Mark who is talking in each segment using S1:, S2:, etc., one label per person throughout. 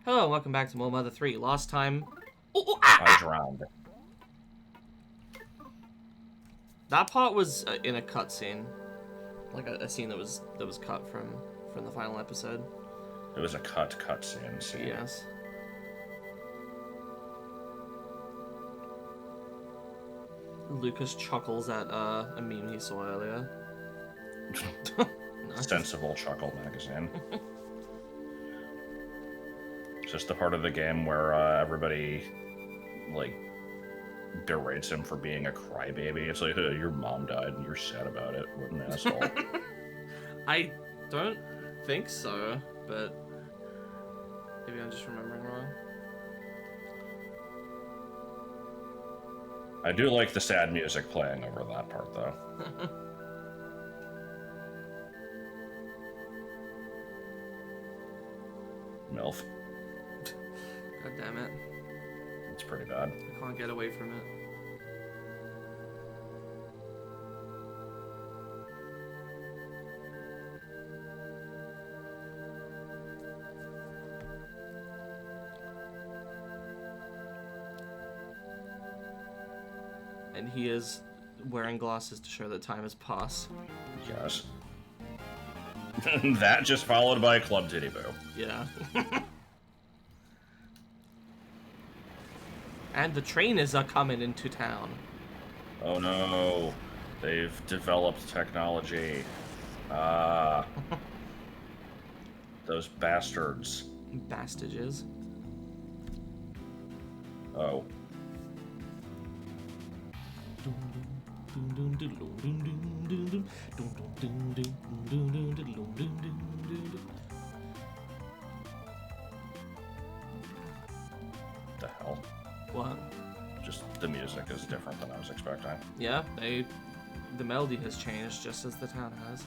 S1: Hello, and welcome back to More Mother 3. Last time...
S2: I drowned.
S1: That part was in a cutscene. Like a scene that was cut from the final episode.
S2: It was a cutscene scene.
S1: Yes. Lucas chuckles at a meme he saw earlier. Nice.
S2: Sensible Chuckle magazine. It's just the part of the game where everybody, like, berates him for being a crybaby. It's like, your mom died and you're sad about it. What an asshole.
S1: I don't think so, but maybe I'm just remembering wrong.
S2: I do like the sad music playing over that part, though. MILF.
S1: God damn it.
S2: It's pretty bad.
S1: I can't get away from it. And he is wearing glasses to show that time has passed.
S2: Yes. That just followed by Club Titty Boo.
S1: Yeah. And the trainers are coming into town.
S2: Oh no. They've developed technology. Those bastards.
S1: Bastages.
S2: Oh. The hell?
S1: What?
S2: Just the music is different than I was expecting.
S1: Yeah, the melody has changed just as the town has.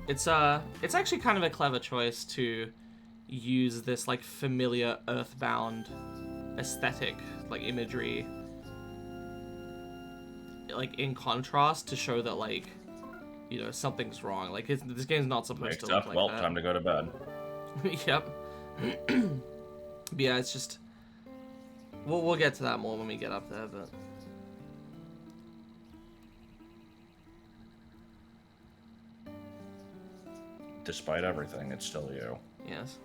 S1: It's actually kind of a clever choice to use this like familiar Earthbound aesthetic, like imagery, like in contrast to show that, like, you know, something's wrong. Like this game's not supposed to look like
S2: well,
S1: that.
S2: time to go to bed.
S1: Yep. But yeah, it's just we'll get to that more when we get up there, but
S2: Despite everything, it's still you.
S1: yes.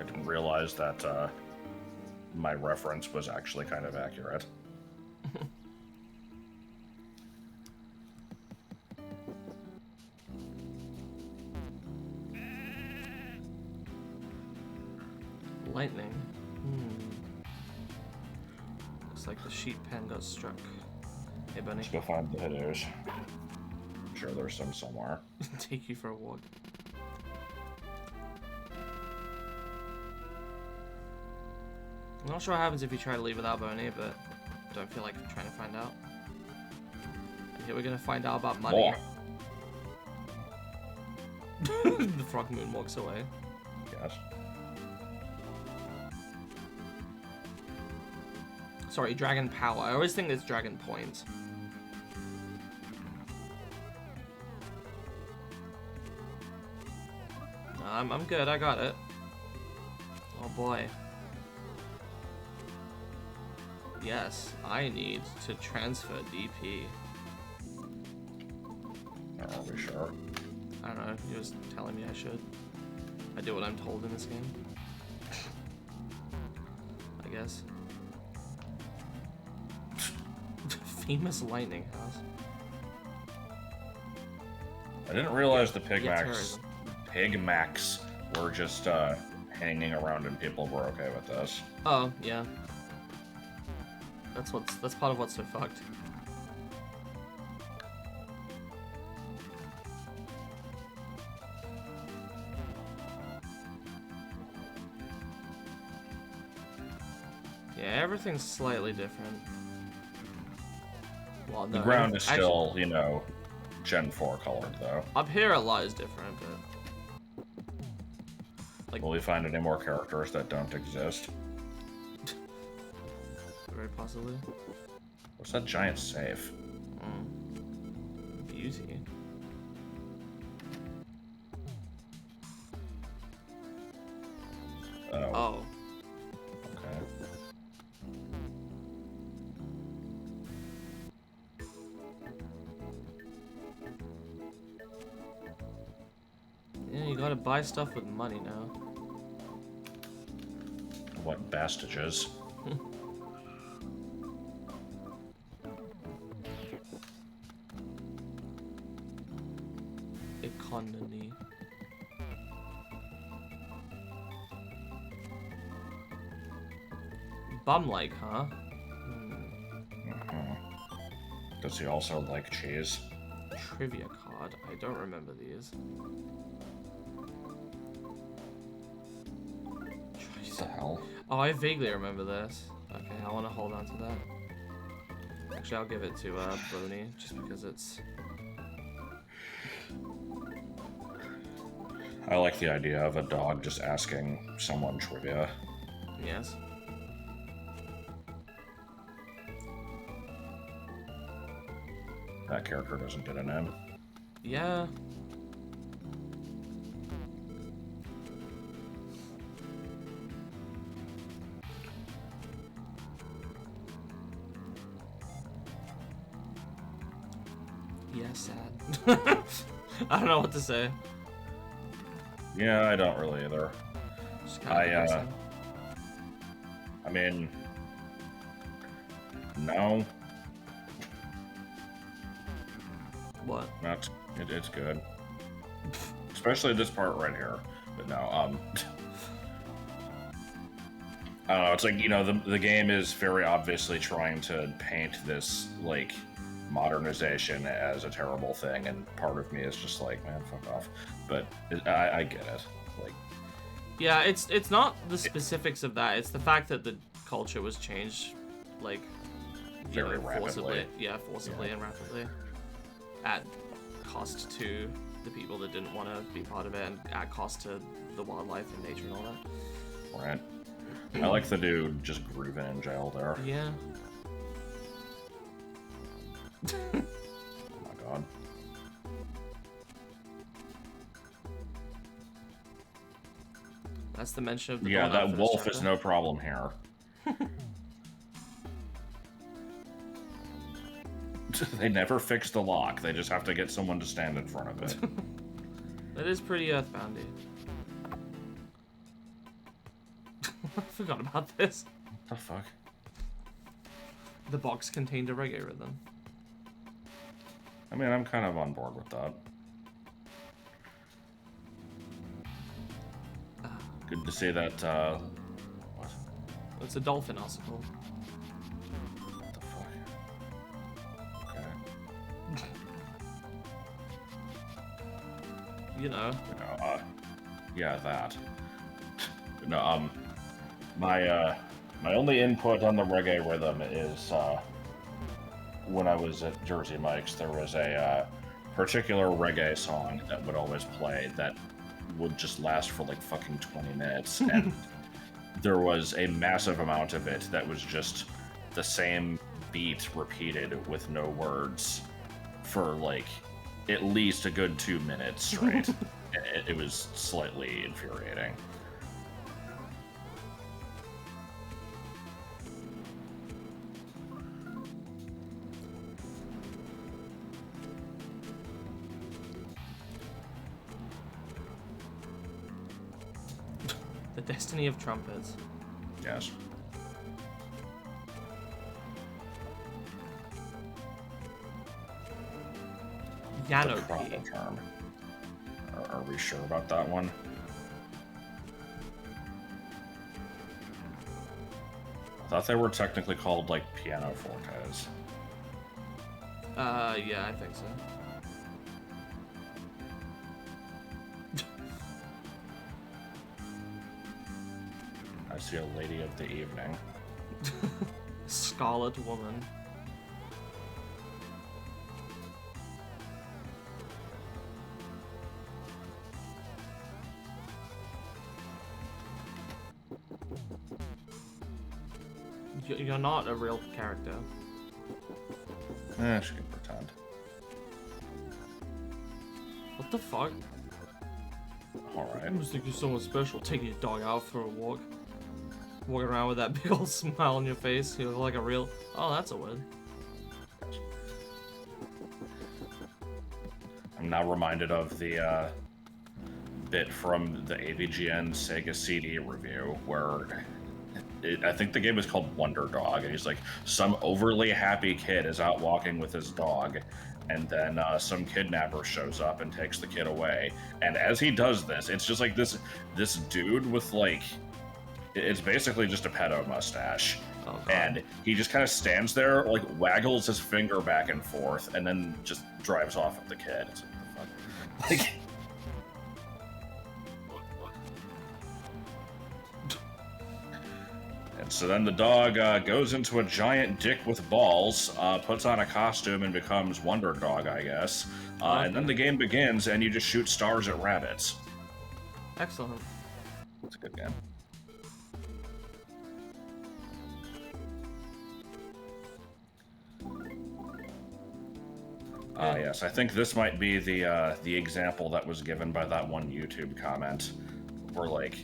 S2: I didn't realize that my reference was actually kind of accurate.
S1: Lightning. Looks like the sheep pen got struck. Hey, bunny.
S2: Let's go find the hitters. I'm sure there's some somewhere.
S1: Take you for a walk. I'm not sure what happens if you try to leave without Bonnie, but don't feel like trying to find out. And here we're gonna find out about money.
S2: More.
S1: The frog moon walks away.
S2: Yes.
S1: Sorry, dragon power. I always think it's dragon points. I'm good, I got it. Oh boy. Yes, I need to transfer DP.
S2: Are we sure?
S1: I don't know, you're just telling me I should. I do what I'm told in this game. I guess. Famous lightning house.
S2: I didn't realize the
S1: Yeah,
S2: Pigmax were just hanging around and people were okay with this.
S1: Oh, yeah. That's part of what's so fucked. Yeah, everything's slightly different. Well, no,
S2: The ground is still,
S1: actually,
S2: you know, Gen 4 colored, though.
S1: up here a lot is different, but like,
S2: Will we find any more characters that don't exist?
S1: very possibly.
S2: What's that giant safe?
S1: Beauty.
S2: Oh.
S1: Oh.
S2: Okay.
S1: Yeah, you gotta buy stuff with money now.
S2: What bastages?
S1: Economy. Bum-like, huh?
S2: Does he also like cheese?
S1: Trivia card. I don't remember these.
S2: What the hell?
S1: Oh, I vaguely remember this. Okay, I want to hold on to that. Actually, I'll give it to Boney, just because it's...
S2: I like the idea of a dog just asking someone trivia.
S1: Yes.
S2: That character doesn't get a name.
S1: Yeah. Yeah, sad. I don't know what to say.
S2: Yeah, I don't really either.
S1: Just kind of depressing.
S2: I mean, no,
S1: What?
S2: not. It's good, especially this part right here. But no, I don't know. It's like, you know, the game is very obviously trying to paint this like modernization as a terrible thing, and part of me is just like, man, fuck off. But I get it. Like,
S1: Yeah, it's not the specifics of that. It's the fact that the culture was changed, like, you
S2: Very
S1: know, forcibly.
S2: rapidly.
S1: Yeah, forcibly and rapidly. At cost to the people that didn't want to be part of it, and at cost to the wildlife and nature and all that.
S2: right. I like the dude just grooving in jail there.
S1: Yeah.
S2: Oh my god.
S1: That's the mention of the
S2: Yeah,
S1: donut
S2: that
S1: for this
S2: wolf is
S1: chapter.
S2: no problem here. They never fix the lock. They just have to get someone to stand in front of it.
S1: That is pretty earthboundy. I forgot about this.
S2: The fuck?
S1: The box contained a reggae rhythm.
S2: I mean, I'm kind of on board with that. Good to see that, what?
S1: It's a dolphin article.
S2: What the fuck? Okay.
S1: You know.
S2: Yeah, that. No, my only input on the reggae rhythm is, when I was at Jersey Mike's, there was a, particular reggae song that would always play that would just last for like fucking 20 minutes, and there was a massive amount of it that was just the same beat repeated with no words for like at least a good 2 minutes straight. It was slightly infuriating.
S1: The destiny of trumpets.
S2: Yes. The proper
S1: Yanopy.
S2: term. Are we sure about that one? I thought they were technically called like piano fortes.
S1: Yeah, I think so.
S2: I see a lady of the evening.
S1: Scarlet woman. You're not a real character.
S2: She can pretend.
S1: What the fuck?
S2: Alright.
S1: I just think you're someone special. Taking your dog out for a walk. Walking around with that big old smile on your face. You look like a real... Oh, that's a word.
S2: I'm now reminded of the bit from the AVGN Sega CD review where I think the game is called Wonder Dog, and he's like, some overly happy kid is out walking with his dog, and then some kidnapper shows up and takes the kid away. And as he does this, it's just like this dude with like, it's basically just a pedo mustache.
S1: Oh,
S2: and he just kind of stands there, like waggles his finger back and forth, and then just drives off with the kid. It's like, what the fuck? Like, and so then the dog goes into a giant dick with balls, puts on a costume, and becomes Wonder Dog, I guess. And then the game begins, and you just shoot stars at rabbits.
S1: Excellent.
S2: It's a good game. Yes, I think this might be the example that was given by that one YouTube comment, where like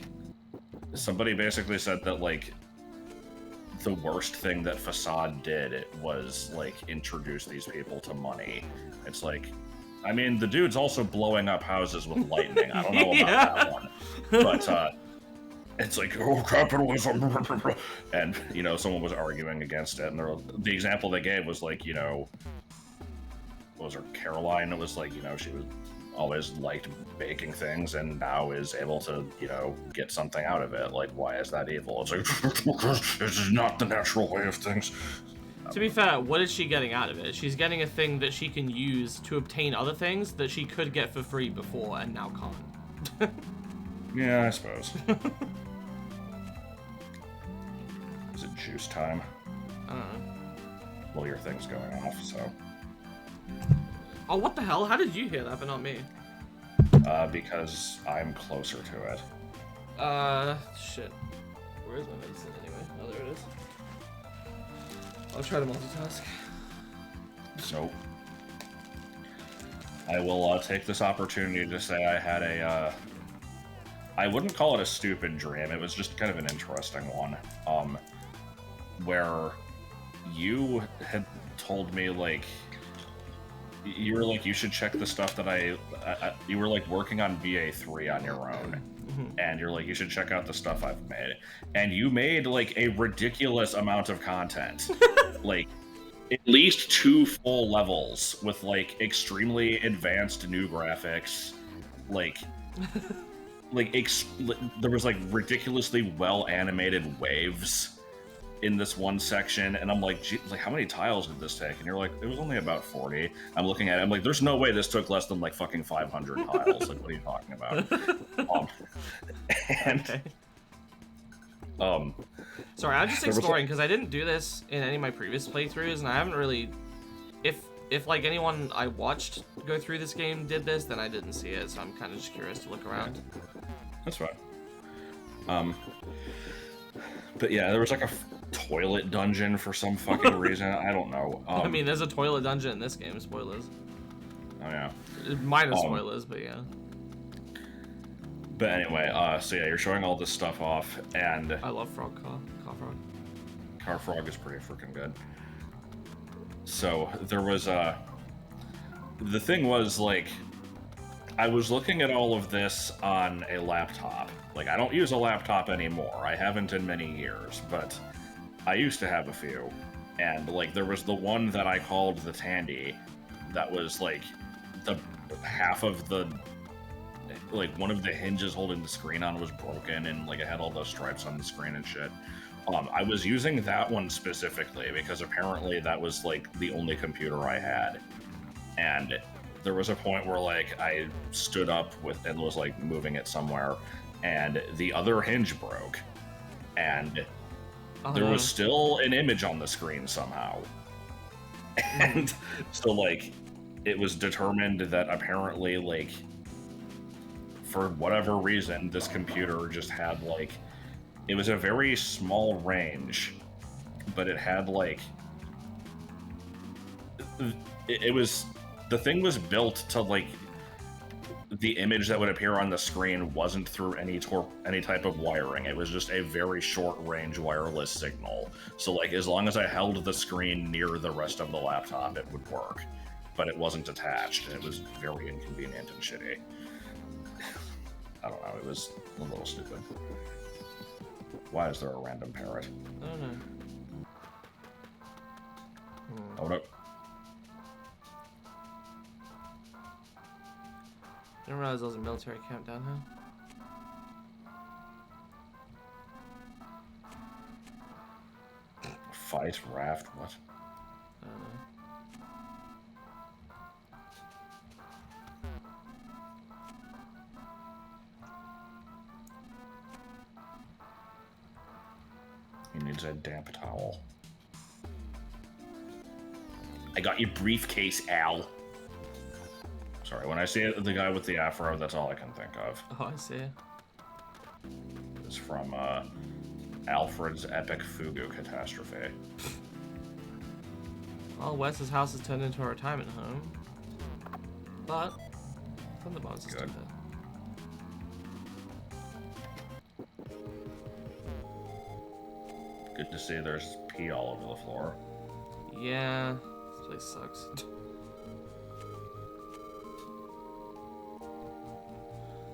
S2: somebody basically said that like the worst thing that Fassad did was like introduce these people to money. It's like, I mean, the dude's also blowing up houses with lightning. I don't know about that one, but it's like, oh, capitalism, and you know, someone was arguing against it, and the example they gave was like, you know, what was her, Caroline? It was like, you know, she was always liked baking things and now is able to, you know, get something out of it. Like, why is that evil? It's like, this is not the natural way of things.
S1: To be fair, what is she getting out of it? She's getting a thing that she can use to obtain other things that she could get for free before and now can't.
S2: Yeah, I suppose. Is it juice time?
S1: I don't know.
S2: Well, your thing's going off, so...
S1: Oh, what the hell? How did you hear that, but not me?
S2: Because I'm closer to it.
S1: Shit. Where is my medicine anyway? Oh, there it is. I'll try to multitask.
S2: So, I will take this opportunity to say I had I wouldn't call it a stupid dream, it was just kind of an interesting one, where you had told me, like, you were like, you should check the stuff that you were like working on VA3 on your own, and you're like, you should check out the stuff I've made, and you made like a ridiculous amount of content, like at least 2 full levels with like extremely advanced new graphics, like there was like ridiculously well animated waves in this one section, and I'm like, gee, like, how many tiles did this take? And you're like, it was only about 40. I'm looking at it, I'm like, there's no way this took less than like fucking 500 tiles. Like, what are you talking about?
S1: Sorry, I'm just exploring because I didn't do this in any of my previous playthroughs, and I haven't really. If like anyone I watched go through this game did this, then I didn't see it, so I'm kind of just curious to look around.
S2: That's fine. But yeah, there was like a toilet dungeon for some fucking reason. I don't know.
S1: I mean, there's a toilet dungeon in this game. Spoilers.
S2: Oh yeah.
S1: Minor spoilers, but yeah.
S2: But anyway, so yeah, you're showing all this stuff off, and
S1: I love Car Frog.
S2: Car Frog is pretty freaking good. So there was the thing was, like, I was looking at all of this on a laptop. Like, I don't use a laptop anymore. I haven't in many years, but I used to have a few. And, like, there was the one that I called the Tandy that was, like, the half of the, like, one of the hinges holding the screen on was broken, and, like, it had all those stripes on the screen and shit. I was using that one specifically because apparently that was, like, the only computer I had. And there was a point where, like, I stood up with and was, like, moving it somewhere, and the other hinge broke, and there was still an image on the screen somehow. And so, like, it was determined that apparently, like, for whatever reason, this computer just had, like, it was a very small range, but it had like it was the thing was built to like the image that would appear on the screen wasn't through any type of wiring. It was just a very short range wireless signal. So like as long as I held the screen near the rest of the laptop, it would work. But it wasn't attached, and it was very inconvenient and shitty. I don't know, it was a little stupid. Why is there a random parrot?
S1: I don't know.
S2: Oh no.
S1: I didn't realize there was a military camp down here.
S2: Fight, raft, what?
S1: I don't know.
S2: He needs a damp towel. I got your briefcase, Al. Sorry, when I see the guy with the afro, that's all I can think of.
S1: Oh, I see.
S2: It's from Alfred's epic fugu catastrophe.
S1: Well, Wes's house has turned into a retirement home. But Thunderbolt is still
S2: Good.
S1: there.
S2: Good to see there's pee all over the floor.
S1: Yeah, this place sucks.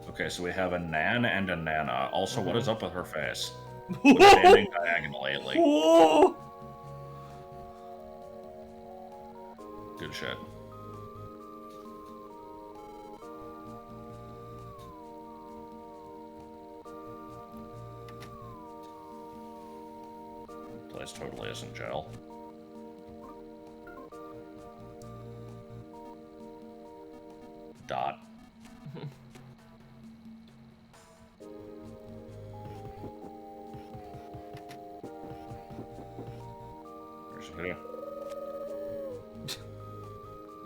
S2: Okay, so we have a Nan and a Nana. Also, what is up with her face? What's standing diagonally lately?
S1: Whoa!
S2: Good shit. Place totally isn't gel. Dot. There's who?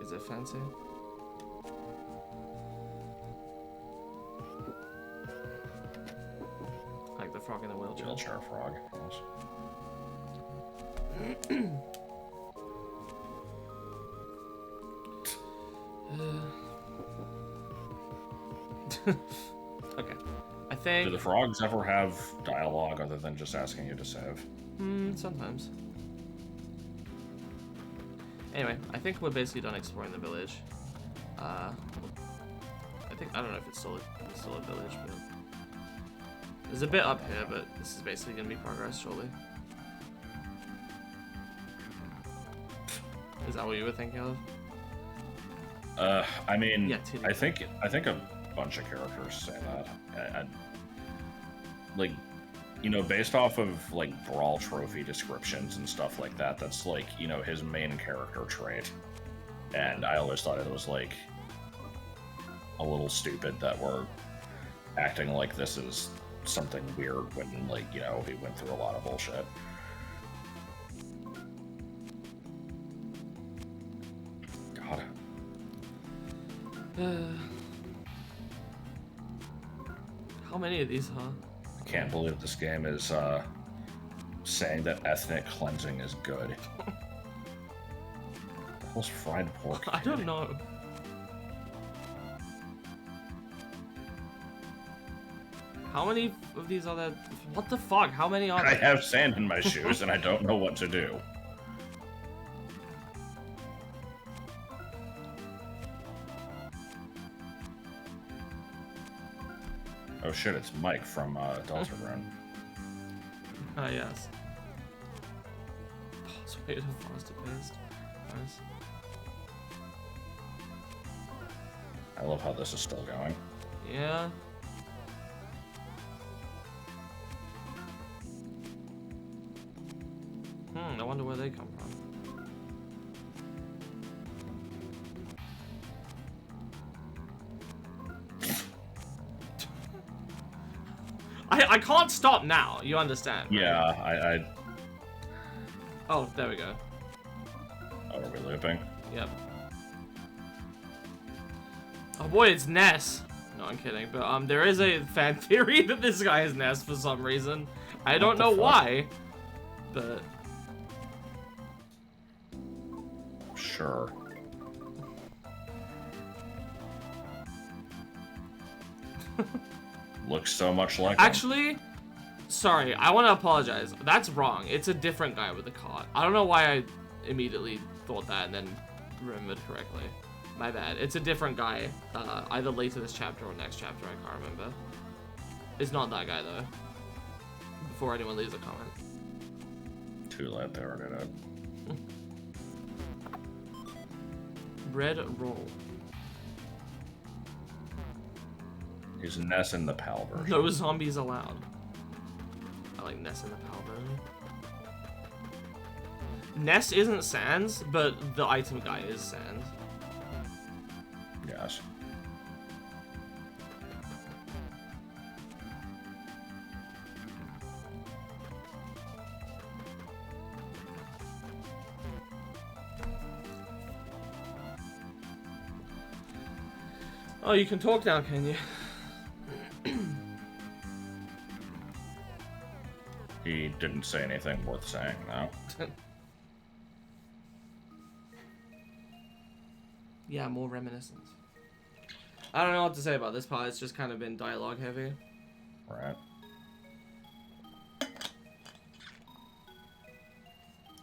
S1: Is it fancy? Like the frog in the wheelchair.
S2: Wheelchair frog, yes.
S1: Okay. I think...
S2: Do the frogs ever have dialogue other than just asking you to save?
S1: Sometimes. Anyway, I think we're basically done exploring the village. I don't know if it's still a village, but there's a bit up here, but this is basically gonna be progress shortly. Is that what you were thinking of?
S2: I mean,
S1: Yeah,
S2: I think a bunch of characters say that. Like, you know, based off of like Brawl trophy descriptions and stuff like that, that's like, you know, his main character trait. And I always thought it was like a little stupid that we're acting like this is something weird when, like, you know, he went through a lot of bullshit. God.
S1: How many of these, huh?
S2: I can't believe this game is saying that ethnic cleansing is good. What the hell's fried pork?
S1: I don't know. How many of these are there? What the fuck? How many are
S2: I
S1: there?
S2: have sand in my shoes and I don't know what to do. Oh shit, it's Mike from Deltarune.
S1: Ah, yes. Oh, it's way too fast to paste. Nice.
S2: I love how this is still going.
S1: Yeah. I wonder where they come from. I can't stop now, you understand, right?
S2: Yeah,
S1: Oh, there we go.
S2: Oh, are we looping?
S1: Yep. Oh boy, it's Ness. No, I'm kidding, but there is a fan theory that this guy is Ness for some reason. I don't know why, but
S2: Sure. Looks so much like him.
S1: Actually, sorry, I want to apologize. That's wrong. It's a different guy with a cart. I don't know why I immediately thought that and then remembered correctly. My bad. It's a different guy. Either later this chapter or next chapter. I can't remember. It's not that guy though. Before anyone leaves a comment.
S2: Too late, they already did.
S1: Bread roll.
S2: He's Ness in the PAL version.
S1: No zombies allowed. I like Ness in the PAL version. Ness isn't Sans, but the item guy is Sans.
S2: Yes.
S1: Oh, you can talk now, can you?
S2: He didn't say anything worth saying, though.
S1: Yeah, more reminiscence. I don't know what to say about this part. It's just kind of been dialogue heavy.
S2: Right.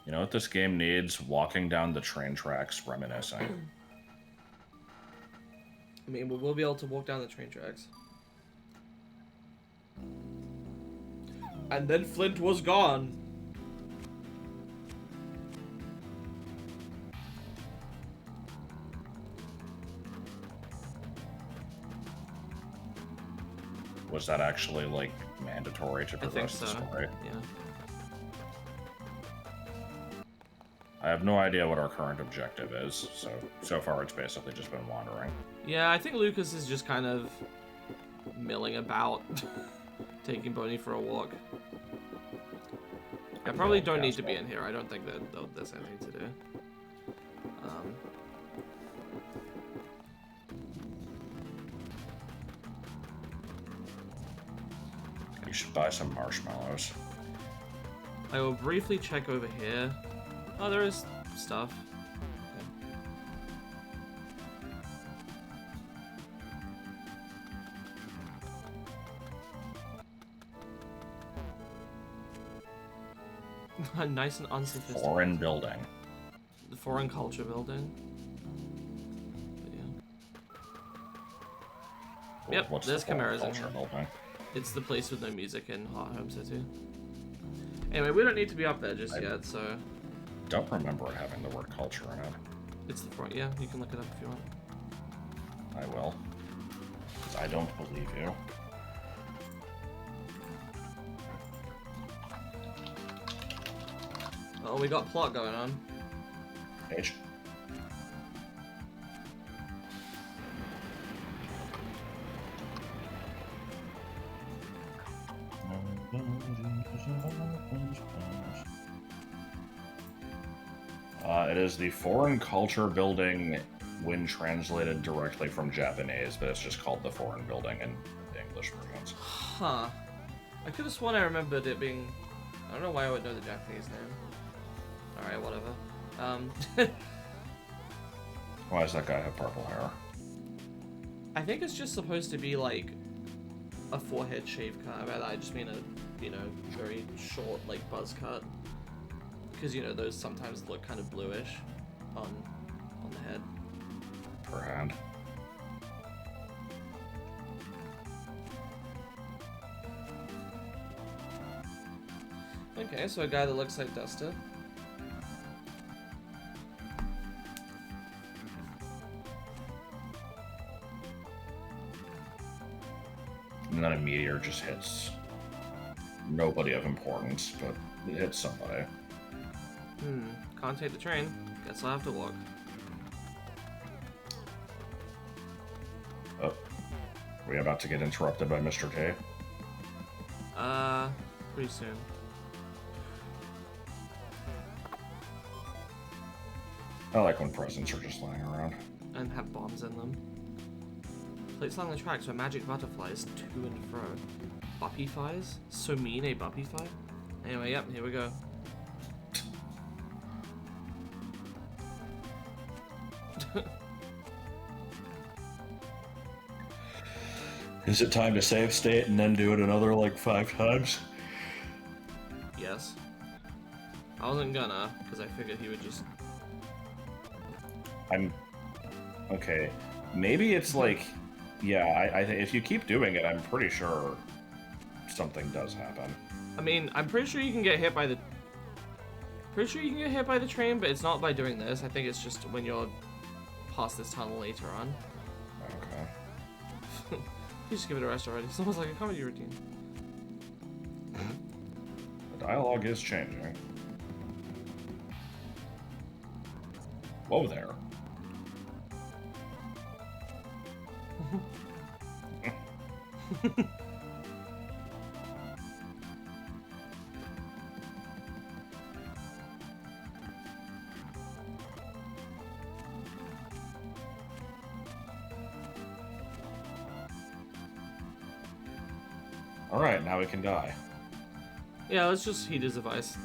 S2: You know what this game needs? Walking down the train tracks, reminiscing.
S1: I mean, we will be able to walk down the train tracks. And then Flint was gone.
S2: Was that actually, like, mandatory to
S1: I think
S2: progress
S1: so.
S2: the story?
S1: Yeah.
S2: I have no idea what our current objective is, so far it's basically just been wandering.
S1: Yeah, I think Lucas is just kind of milling about, taking Bonnie for a walk. I probably don't need to be in here. I don't think that there's anything to do.
S2: You should buy some marshmallows.
S1: I will briefly check over here. Oh, there is stuff. Okay. Nice and unsophisticated.
S2: Foreign building.
S1: The foreign culture building. But yeah. Yep,
S2: What's
S1: there's
S2: the foreign
S1: chimeras in
S2: culture
S1: here.
S2: building?
S1: It's the place with no music in Hot Home City. Anyway, we don't need to be up there just yet, so...
S2: Don't remember it having the word culture in it.
S1: It's the front, yeah, you can look it up if you want.
S2: I will. 'Cause I don't believe you.
S1: Oh, we got plot going on.
S2: Page. It is the foreign culture building when translated directly from Japanese, but it's just called the foreign building in the English versions.
S1: Huh. I could have sworn I remembered it being... I don't know why I would know the Japanese name. Alright, whatever.
S2: Why does that guy have purple hair?
S1: I think it's just supposed to be like a forehead shave cut. I just mean a, you know, very short, like, buzz cut. Because, you know, those sometimes look kind of bluish on the head.
S2: Per hand.
S1: Okay, so a guy that looks like Duster.
S2: And then a meteor just hits nobody of importance, but it hits somebody.
S1: Can't take the train. Guess I'll have to walk.
S2: Oh. We're about to get interrupted by Mr. K.
S1: Pretty soon.
S2: I like when presents are just lying around.
S1: And have bombs in them. Plates along the tracks where magic butterflies to and fro. Buppyfies? So mean a buppyfly? Anyway, yep, here we go.
S2: Is it time to save state and then do it another, like, 5 times?
S1: Yes. I wasn't gonna, because I figured he would just...
S2: Okay. Maybe it's like... Yeah, I think if you keep doing it, I'm pretty sure something does happen.
S1: I mean, I'm pretty sure you can get hit by the... train, but it's not by doing this. I think it's just when you're past this tunnel later on.
S2: Okay.
S1: You just give it a rest already. It's almost like a comedy routine.
S2: The dialogue is changing. Whoa there. Alright, now we can die.
S1: Yeah, let's just heed his advice.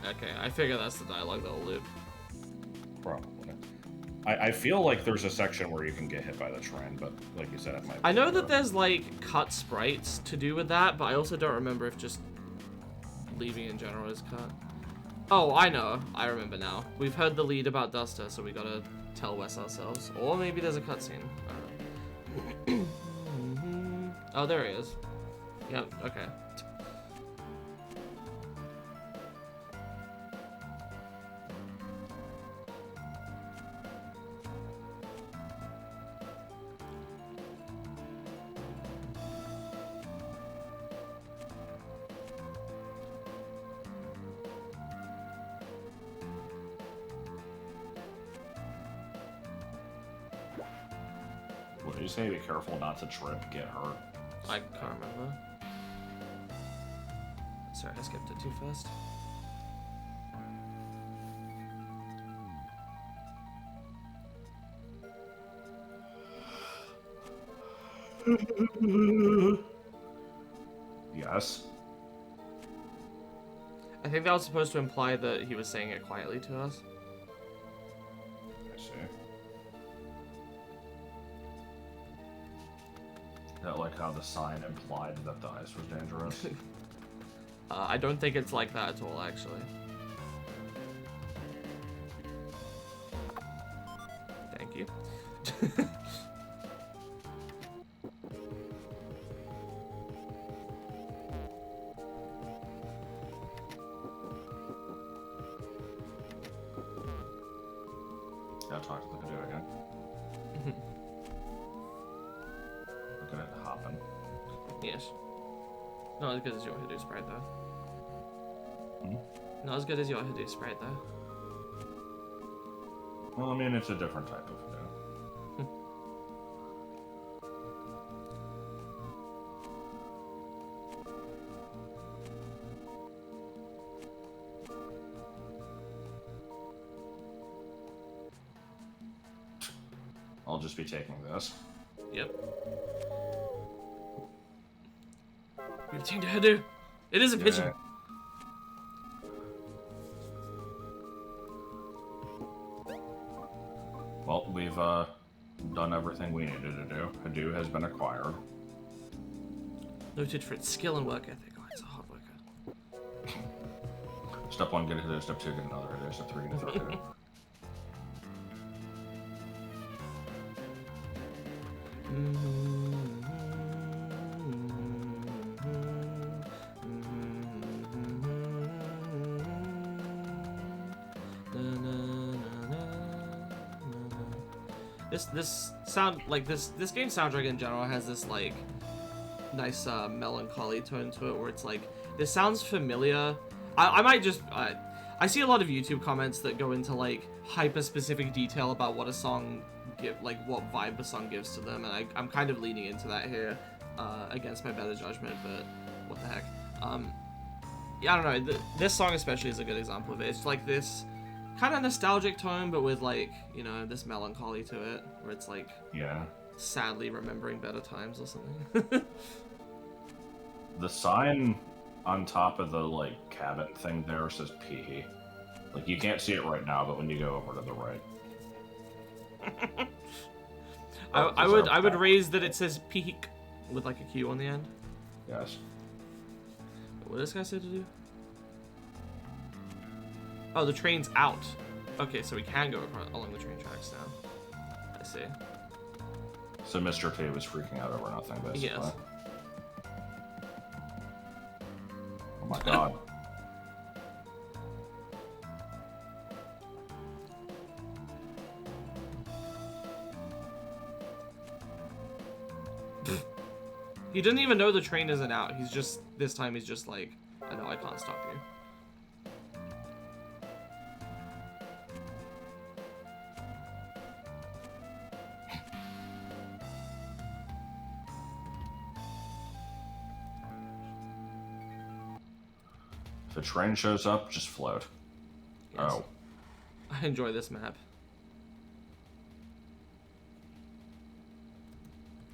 S1: Okay, I figure that's the dialogue that'll loop.
S2: Probably. I feel like there's a section where you can get hit by the train, but like you said, it might be
S1: I know that there's like cut sprites to do with that, but I also don't remember if just leaving in general is cut. Oh, I know. I remember now. We've heard the lead about Duster, so we gotta tell Wes ourselves. Or maybe there's a cutscene. Oh, there he is. Yep, okay.
S2: What, you say be careful not to trip, get hurt?
S1: I can't remember. Sorry, I skipped it too fast.
S2: Yes.
S1: I think that was supposed to imply that he was saying it quietly to us.
S2: I see. That like how the sign implied that the ice was dangerous.
S1: I don't think it's like that at all, actually. Thank you.
S2: Gotta talk to the video again. Look at it hopping.
S1: Yes. Not as good as your Hoodoo sprite, though.
S2: Hmm?
S1: Not as good as your Hoodoo sprite, though.
S2: Well, I mean, it's a different type of video. I'll just be taking this.
S1: Yep. We've tuned to Hoodoo. It is a pigeon.
S2: Yeah. Well, we've done everything we needed to do. Hoodoo has been acquired.
S1: Noted for its skill and work ethic. Oh, it's a hard worker.
S2: Step 1, get a Hoodoo. Step 2, get another Hoodoo. Step 3, get a third Hoodoo.
S1: This sound like this game soundtrack in general has this like nice melancholy tone to it where it's like this sounds familiar. I might just I see a lot of YouTube comments that go into like hyper specific detail about what a song like what vibe a song gives to them, and I'm kind of leaning into that here against my better judgment, but what the heck. Yeah, I don't know, this song especially is a good example of it. It's like this kind of nostalgic tone, but with like, you know, this melancholy to it, where it's like,
S2: Yeah.
S1: sadly remembering better times or something.
S2: The sign on top of the like cabin thing there says pee. Like you can't see it right now, but when you go over to the right.
S1: I would raise that it says peak with like a Q on the end.
S2: Yes.
S1: What did this guy say to do? Oh, the train's out. Okay, so we can go along the train tracks now. I see.
S2: So Mr. T was freaking out over nothing, basically.
S1: Yes.
S2: Oh my god.
S1: He doesn't even know the train isn't out. He's just, this time he's just like, I know I can't stop you.
S2: If a train shows up, just float.
S1: Yes.
S2: Oh.
S1: I enjoy this map.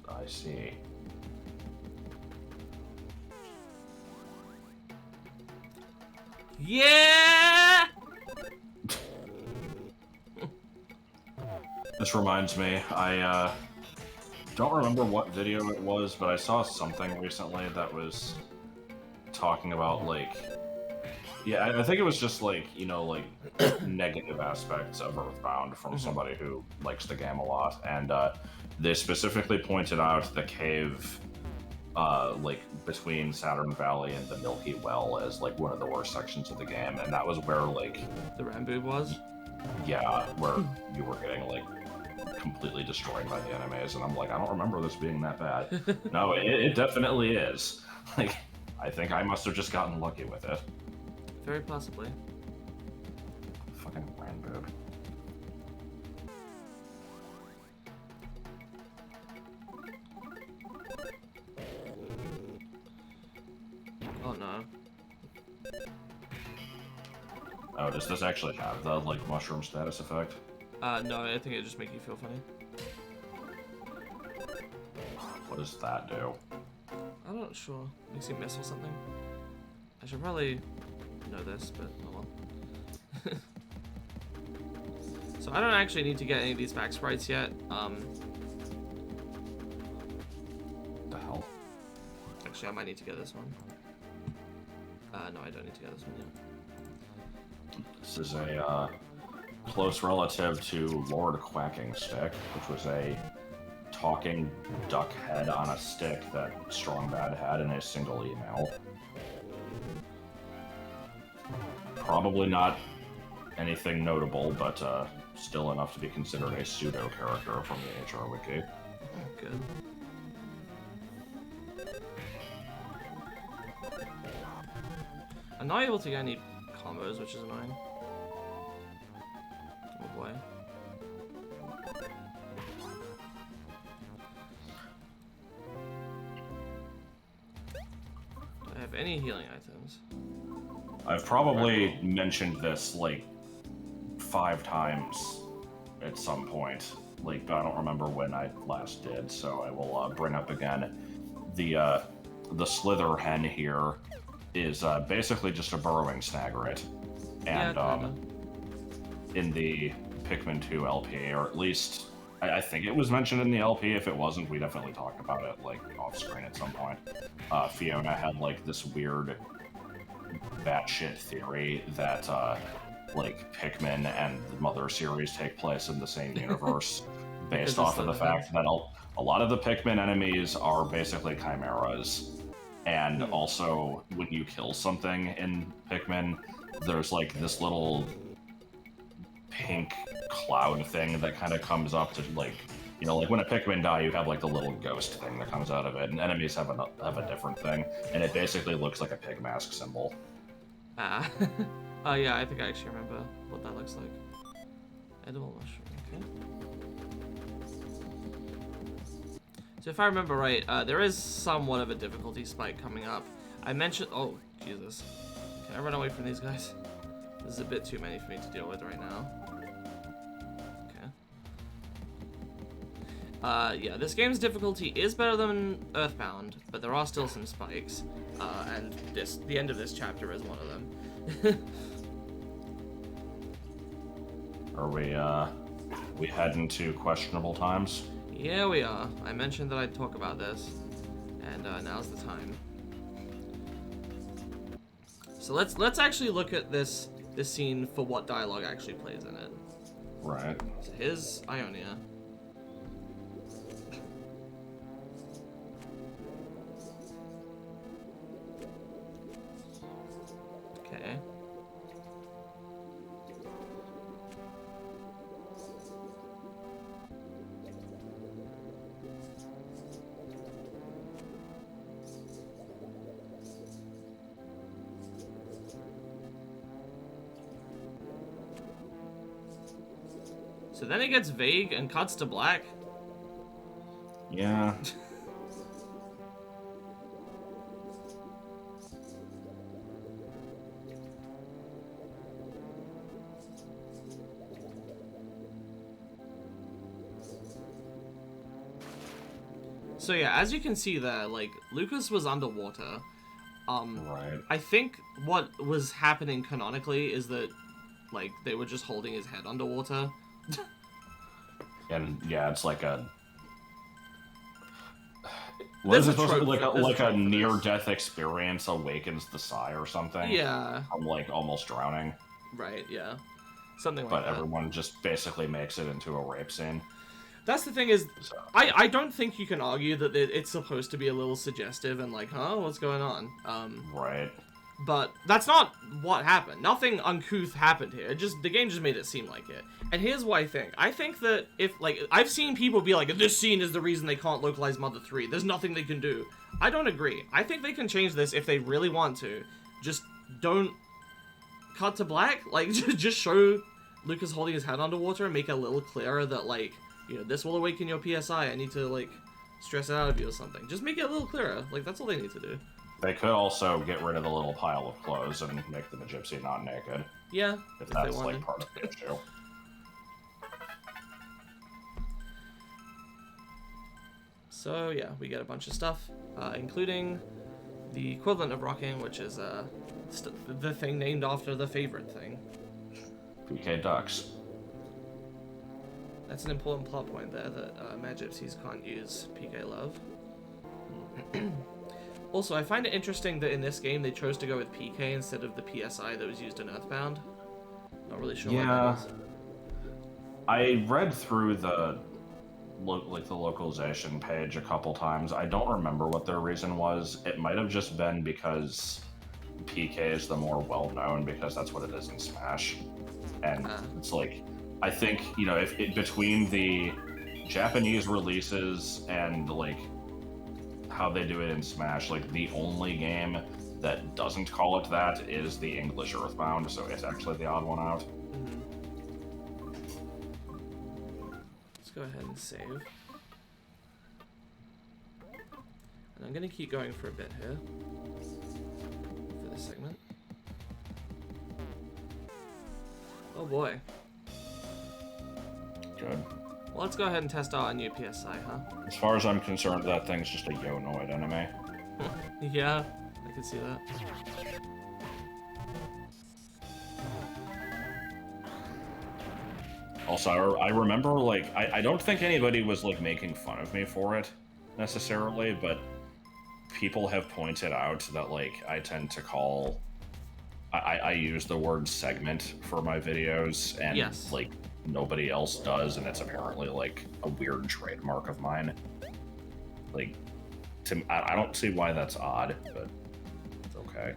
S2: I see.
S1: Yeah!
S2: This reminds me, I don't remember what video it was, but I saw something recently that was talking about, like, yeah, I think it was just, like, you know, like, negative aspects of Earthbound from somebody who likes the game a lot, and they specifically pointed out the cave, like, between Saturn Valley and the Milky Well as, like, one of the worst sections of the game, and that was where, like...
S1: The Ramboob was?
S2: Yeah, where you were getting, like, completely destroyed by the enemies, and I'm like, I don't remember this being that bad. No, it definitely is. Like, I think I must have just gotten lucky with it.
S1: Very possibly.
S2: Fucking Ramboob.
S1: Oh no.
S2: Oh, does this actually have the, like, mushroom status effect?
S1: No, I think it just makes you feel funny.
S2: What does that do?
S1: I'm not sure. Makes you miss or something. I should probably know this, but oh well. So I don't actually need to get any of these back sprites yet.
S2: The hell?
S1: Actually, I might need to get this one. No, I don't need to get this one yet.
S2: This is a, close relative to Lord Quacking Stick, which was a talking duck head on a stick that Strong Bad had in a single email. Probably not anything notable, but still enough to be considered a pseudo character from the HR Wiki.
S1: Good. I'm not able to get any combos, which is annoying. Oh boy. Do I have any healing items?
S2: I've probably mentioned this like 5 times at some point, like, but I don't remember when I last did, so I will bring up again. The Slither Hen here is basically just a burrowing snaggerit, and
S1: Yeah,
S2: in the Pikmin 2 LP, or at least I think it was mentioned in the LP. If it wasn't, we definitely talked about it like off screen at some point. Fiona had like this weird batshit theory that like Pikmin and the Mother series take place in the same universe, based off of the fact that a lot of the Pikmin enemies are basically chimeras. And also, when you kill something in Pikmin, there's like this little pink cloud thing that kind of comes up to, like, you know, like when a Pikmin die, you have like the little ghost thing that comes out of it, and enemies have a different thing, and it basically looks like a pig mask symbol.
S1: Ah. Oh yeah, I think I actually remember what that looks like. Edible mushroom, okay. So if I remember right, there is somewhat of a difficulty spike coming up. I mentioned, oh, Jesus. Can I run away from these guys? This is a bit too many for me to deal with right now. Yeah, this game's difficulty is better than Earthbound, but there are still some spikes, and the end of this chapter is one of them.
S2: Are we heading to questionable times?
S1: Yeah, we are. I mentioned that I'd talk about this, and now's the time. So let's actually look at this scene for what dialogue actually plays in it.
S2: Right.
S1: So here's Ionia. Okay. So then it gets vague and cuts to black.
S2: Yeah.
S1: So yeah, as you can see there, like, Lucas was underwater.
S2: Right.
S1: I think what was happening canonically is that, like, they were just holding his head underwater.
S2: And yeah, it's like a. What
S1: There's
S2: is it
S1: a
S2: supposed to be
S1: trope
S2: like
S1: for
S2: a
S1: this.
S2: near-death experience awakens the sigh or something?
S1: Yeah.
S2: I'm like almost drowning.
S1: Right, yeah. Something like
S2: But
S1: that.
S2: everyone just basically makes it into a rape scene.
S1: That's the thing is,
S2: So.
S1: I don't think you can argue that it's supposed to be a little suggestive and like, huh, what's going on?
S2: Right.
S1: But that's not what happened. Nothing uncouth happened here. The game just made it seem like it. And here's what I think. I think that if, like, I've seen people be like, this scene is the reason they can't localize Mother 3. There's nothing they can do. I don't agree. I think they can change this if they really want to. Just don't cut to black. Like, just show Lucas holding his head underwater and make it a little clearer that, like, you know, this will awaken your PSI. I need to, like, stress it out of you or something. Just make it a little clearer. Like, that's all they need to do.
S2: They could also get rid of the little pile of clothes and make them a gypsy not naked.
S1: Yeah,
S2: If
S1: they
S2: that's
S1: wanted.
S2: like part of the issue.
S1: So yeah, we get a bunch of stuff, including the equivalent of rocking, which is the thing named after the favorite thing.
S2: PK ducks.
S1: That's an important plot point there, that Mad Gypsies can't use PK Love. Also, I find it interesting that in this game they chose to go with PK instead of the PSI that was used in Earthbound. Not really sure what that is.
S2: I read through the localization page a couple times. I don't remember what their reason was. It might have just been because PK is the more well-known, because that's what it is in Smash. And it's like, I think, you know, if between the Japanese releases and like how they do it in Smash, like the only game that doesn't call it that is the English Earthbound, so it's actually the odd one out.
S1: Let's go ahead and save. And I'm gonna keep going for a bit here for this segment. Oh boy.
S2: Good.
S1: Well, let's go ahead and test out our new PSI, huh?
S2: As far as I'm concerned, that thing's just a Yonoid enemy.
S1: Yeah, I can see that.
S2: Also, I remember, like, I don't think anybody was, like, making fun of me for it, necessarily, but people have pointed out that, like, I tend to call... I use the word segment for my videos, and,
S1: Yes.
S2: like, nobody else does, and it's apparently, like, a weird trademark of mine. Like, I don't see why that's odd, but it's okay.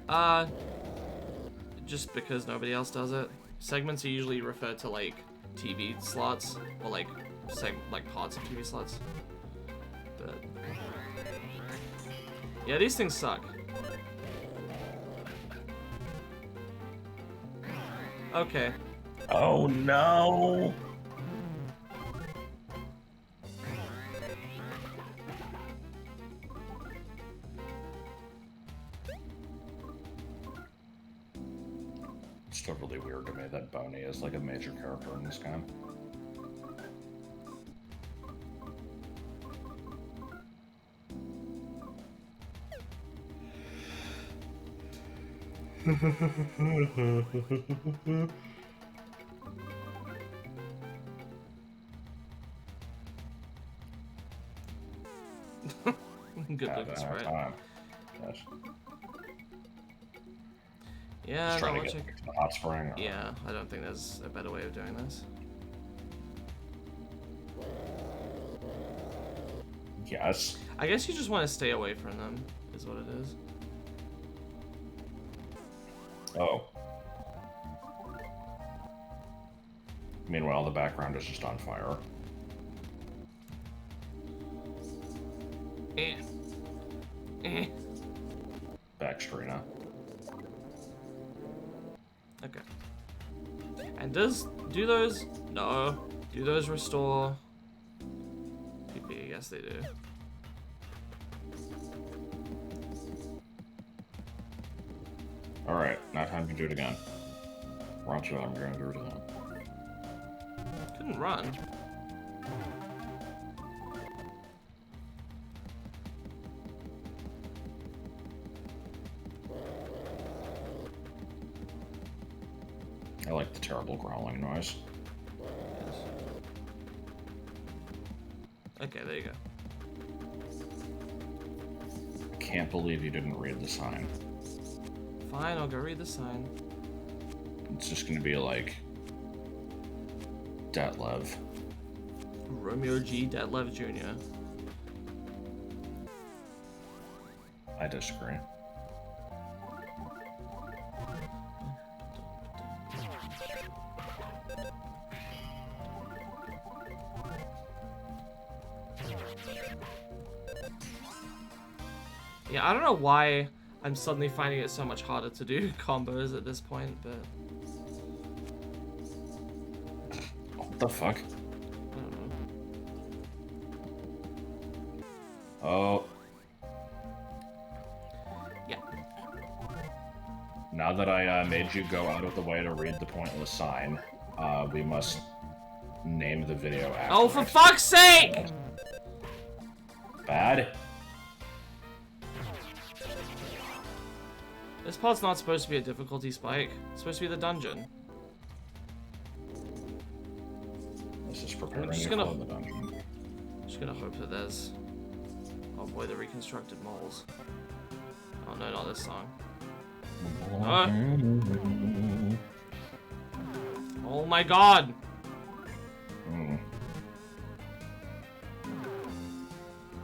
S1: Just because nobody else does it. Segments are usually referred to, like, TV slots, or like parts of TV slots. But yeah, these things suck. Okay.
S2: Oh no! It's still really weird to me that Boney is like a major character in this game.
S1: Good
S2: Have
S1: looking
S2: to have
S1: sprite.
S2: time. Yes.
S1: Yeah,
S2: Just trying
S1: that
S2: to
S1: looks
S2: get
S1: like...
S2: to the hot spring. Or...
S1: Yeah, I don't think there's a better way of doing this.
S2: Yes.
S1: I guess you just want to stay away from them, is what it is.
S2: Oh. Meanwhile, the background is just on fire.
S1: Eh. Eh.
S2: Backstrina.
S1: Okay. And do those... No. Do those restore... PP? Yes, they do.
S2: Alright, now time to do it again. Watch what I'm going to do to them.
S1: Couldn't run.
S2: I like the terrible growling noise.
S1: Okay, there you go.
S2: I can't believe you didn't read the sign.
S1: Fine, I'll go read the sign.
S2: It's just going to be like... Detlev.
S1: Romeo G. Detlev Jr.
S2: I disagree.
S1: Yeah, I don't know why I'm suddenly finding it so much harder to do combos at this point, but...
S2: What the fuck?
S1: I don't know.
S2: Oh.
S1: Yeah.
S2: Now that I made you go out of the way to read the pointless sign, we must name the video after
S1: Oh, for
S2: it.
S1: fuck's sake!
S2: Bad?
S1: This part's not supposed to be a difficulty spike. It's supposed to be the dungeon.
S2: This is preparing
S1: just
S2: you
S1: gonna-
S2: for the dungeon.
S1: Just gonna hope that there's... Oh boy, the reconstructed moles. Oh no, not this song. Oh my god!
S2: Mm.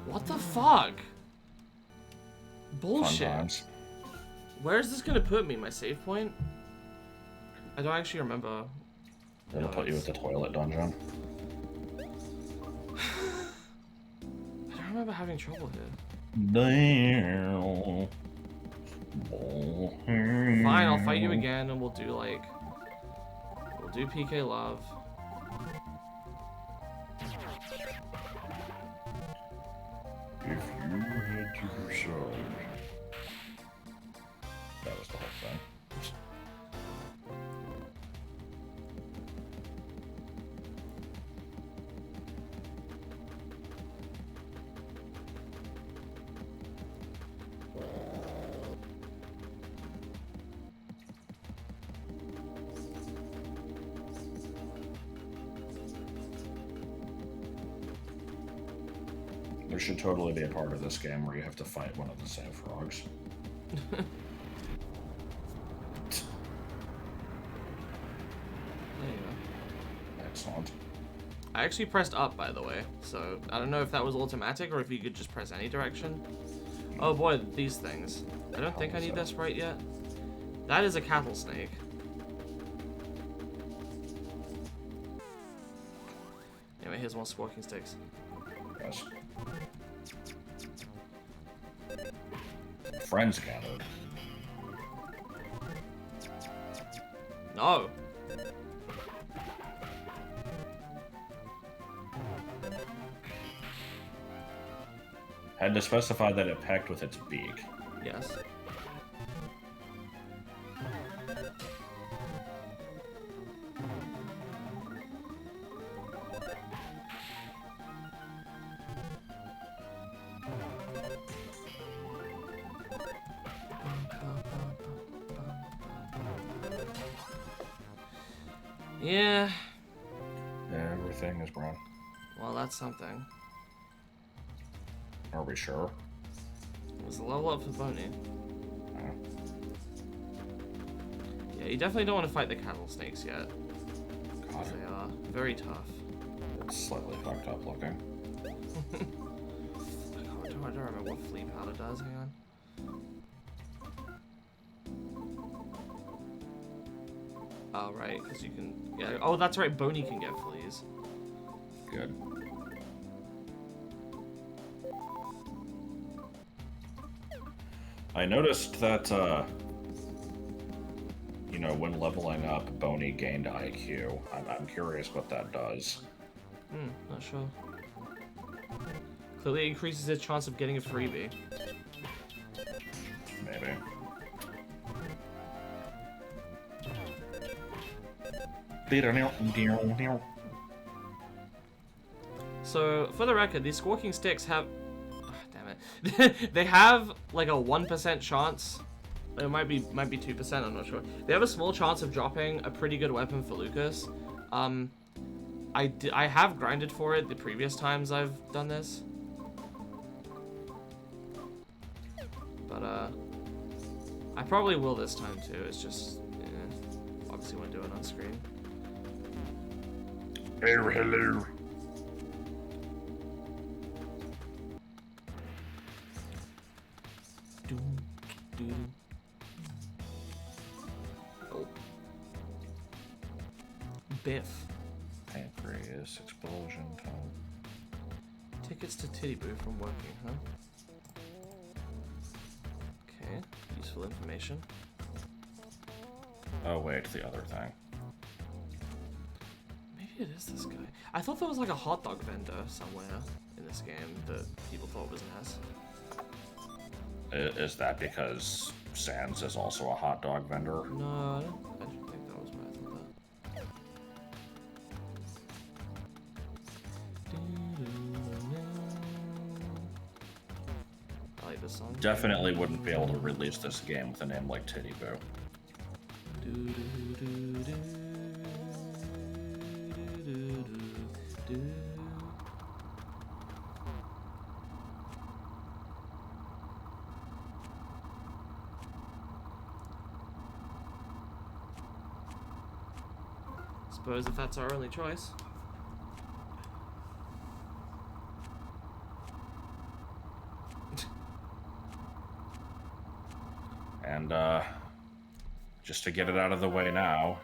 S1: What the fuck?
S2: Fun
S1: Bullshit.
S2: times.
S1: Where is this gonna put me? My save point? I don't actually remember.
S2: It'll put you at the toilet dungeon.
S1: I don't remember having trouble here.
S2: Damn.
S1: Fine, I'll fight you again and we'll do like... We'll do PK Love.
S2: If you had to decide. That was the whole thing. There should totally be a part of this game where you have to fight one of the same frogs.
S1: There you go.
S2: Excellent.
S1: I actually pressed up, by the way, so I don't know if that was automatic or if you could just press any direction. Oh boy, these things. I don't think I need this right yet. That is a cattle snake. Anyway, here's more squawking sticks.
S2: Yes. Friends gathered.
S1: No!
S2: Had to specify that it pecked with its beak.
S1: Yes. Yeah.
S2: Everything is brown.
S1: Well, that's something.
S2: Are we sure?
S1: It was a level up for Boney.
S2: Yeah.
S1: Yeah, you definitely don't want to fight the cattle snakes yet.
S2: God,
S1: They are very tough.
S2: it's slightly fucked up looking.
S1: I don't remember what flea powder does. Hang on. Oh, right, because you can... Yeah. Oh, that's right, Boney can get fleas.
S2: Good. I noticed that, you know, when leveling up, Boney gained IQ. I'm curious what that does.
S1: Not sure. Clearly it increases his chance of getting a freebie.
S2: Maybe.
S1: So, for the record, these squawking sticks have... Oh, damn it. They have, like, a 1% chance. It might be 2%, I'm not sure. They have a small chance of dropping a pretty good weapon for Lucas. I have grinded for it the previous times I've done this. But, I probably will this time, too. It's just... obviously want to do it on screen.
S2: Oh, hello.
S1: Oh. Biff.
S2: Pancreas explosion time.
S1: Tickets to Titty Boo from working, huh? Okay, useful information.
S2: Oh wait, the other thing.
S1: Maybe it is this guy. I thought there was like a hot dog vendor somewhere in this game that people thought was Ness.
S2: Is that because Sans is also a hot dog vendor?
S1: No, I don't think that was why I thought that. I like this song.
S2: Definitely wouldn't be able to release this game with a name like Titty Boo.
S1: Suppose if that's our only choice.
S2: And, just to get it out of the way now,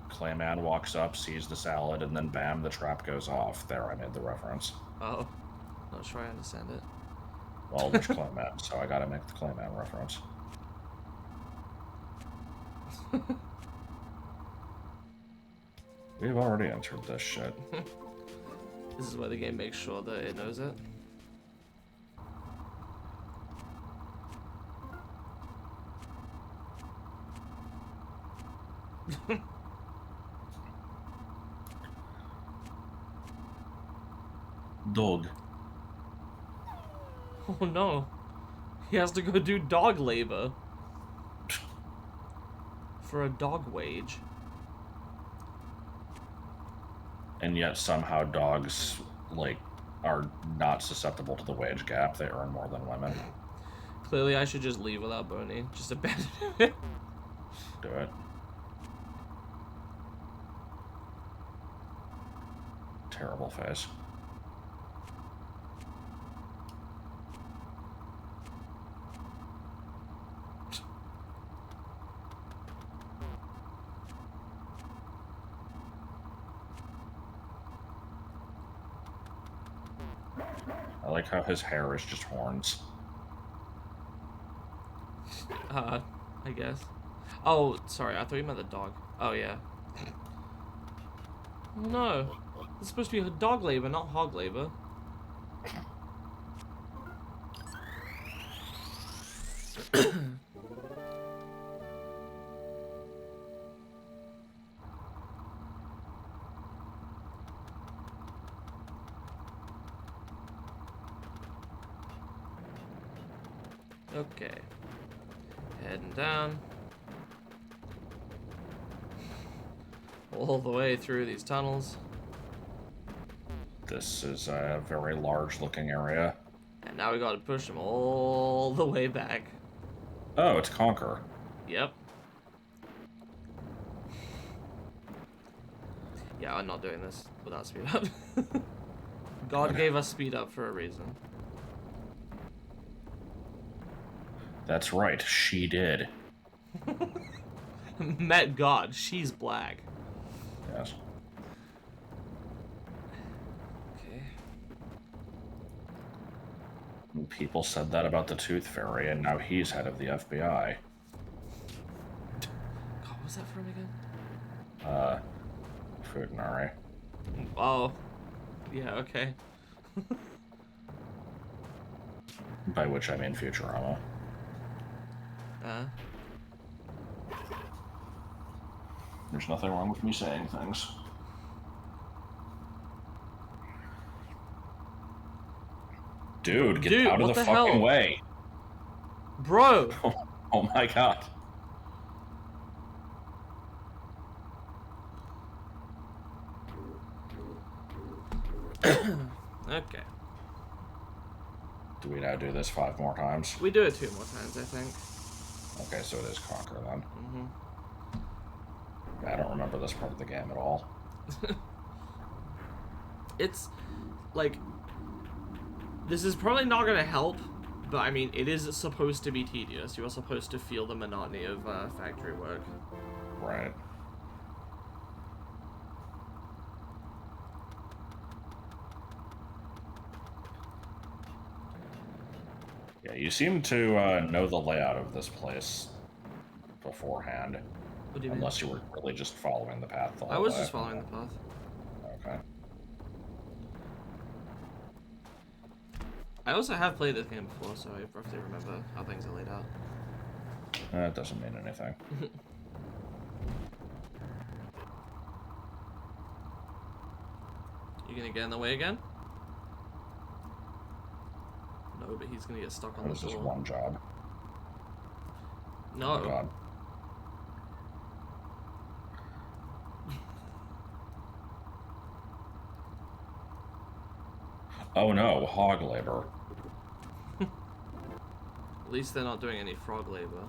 S2: Clayman walks up, sees the salad, and then bam, the trap goes off. There, I made the reference.
S1: Oh, not sure I understand it.
S2: Well, there's Clayman, so I gotta make the Clayman reference. We've already entered this shit.
S1: This is where the game makes sure that it knows it.
S2: Dog.
S1: Oh no. He has to go do dog labor. For a dog wage.
S2: And yet somehow dogs, like, are not susceptible to the wage gap. They earn more than women.
S1: Clearly I should just leave without Boney. Just abandon it.
S2: Do it. Terrible face. I like how his hair is just horns.
S1: I guess. Oh, sorry, I thought you meant the dog. Oh, yeah. No. It's supposed to be dog labor, not hog labor. Okay. Heading down. all the way through these tunnels.
S2: This is a very large-looking area.
S1: And now we gotta push them all the way back.
S2: Oh, it's Conquer.
S1: Yep. Yeah, I'm not doing this without speed up. God gave us speed up for a reason.
S2: That's right, she did.
S1: Met God, she's black.
S2: Yes.
S1: Okay.
S2: People said that about the Tooth Fairy, and now he's head of the FBI.
S1: God, what was that from again?
S2: Futanari.
S1: Oh. Yeah, okay.
S2: By which I mean Futurama. There's nothing wrong with me saying things. Dude, get out of the fucking way.
S1: Bro!
S2: Oh my god.
S1: Okay.
S2: Do we now do this 5 more times?
S1: We do it 2 more times, I think.
S2: Okay, so it is Conquer then.
S1: Mm-hmm.
S2: I don't remember this part of the game at all.
S1: It's, like... This is probably not gonna help, but I mean, it is supposed to be tedious. You are supposed to feel the monotony of factory work.
S2: Right. Yeah, you seem to know the layout of this place beforehand.
S1: What do you mean?
S2: Unless you were really just following the path the whole
S1: I was
S2: way.
S1: just following the path.
S2: Okay.
S1: I also have played this game before, so I roughly remember how things are laid out.
S2: That doesn't mean anything.
S1: You gonna get in the way again? No, but he's gonna get stuck on
S2: This
S1: the
S2: is
S1: door.
S2: one job.
S1: No.
S2: Oh god. Oh no, hog labor.
S1: At least they're not doing any frog labor.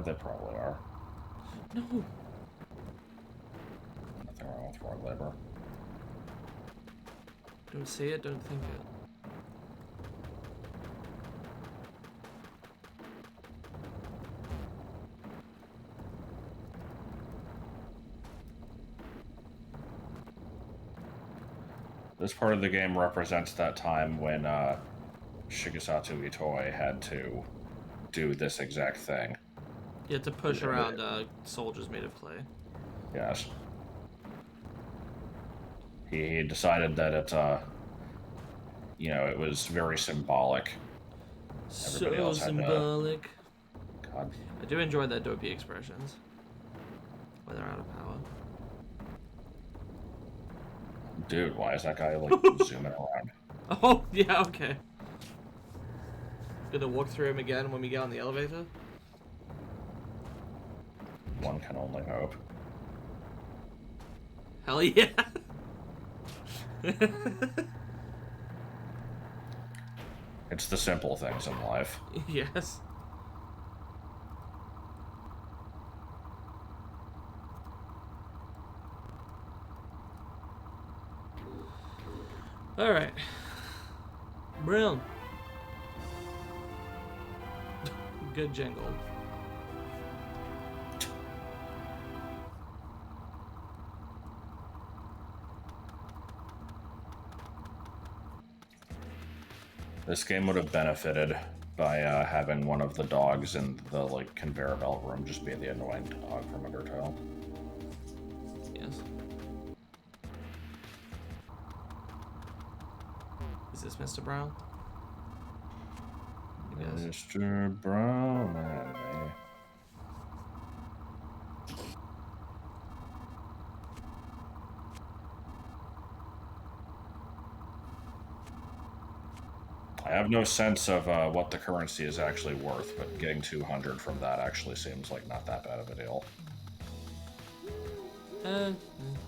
S2: They probably are.
S1: No.
S2: Nothing wrong with frog labor.
S1: Don't say it, don't think it.
S2: This part of the game represents that time when Shigesato Itoi had to do this exact thing.
S1: You had to push around soldiers made of clay.
S2: Yes. He decided that it, you know, it was very symbolic. Everybody else had
S1: symbolic.
S2: God.
S1: I do enjoy their dopey expressions when they're out of power.
S2: Dude, why is that guy, like, zooming around?
S1: Oh, yeah, okay. Gonna walk through him again when we get on the elevator?
S2: One can only hope.
S1: Hell yeah!
S2: It's the simple things in life.
S1: Yes. Alright. Brown. Good jingle.
S2: This game would have benefited by having one of the dogs in the, like, conveyor belt room just be the annoying dog from Undertale.
S1: Yes. Is this Mr. Brown? I guess.
S2: Mr. Brown and me. I have no sense of what the currency is actually worth, but getting 200 from that actually seems like not that bad of a deal.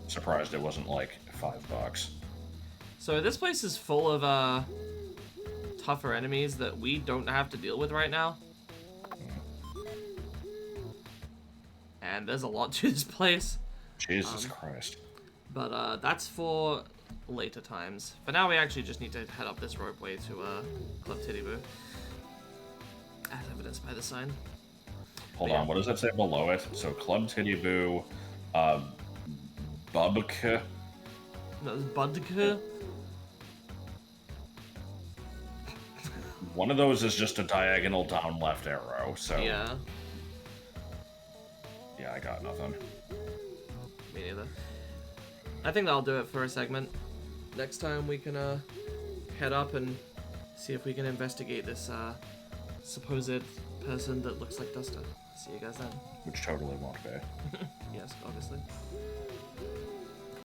S2: Surprised it wasn't like $5.
S1: So this place is full of tougher enemies that we don't have to deal with right now. And there's a lot to this place.
S2: Jesus Christ.
S1: But that's for later times. For now, we actually just need to head up this ropeway to Club Titty-Boo. As evidenced by the sign.
S2: Hold on, what does that say below it? So Club Titty-Boo, Bubka.
S1: No, Budka.
S2: One of those is just a diagonal down left arrow, so...
S1: Yeah.
S2: Yeah, I got nothing.
S1: Me neither. I think that'll do it for a segment. Next time we can head up and see if we can investigate this supposed person that looks like Duster. See you guys then.
S2: Which totally won't be.
S1: Yes, obviously.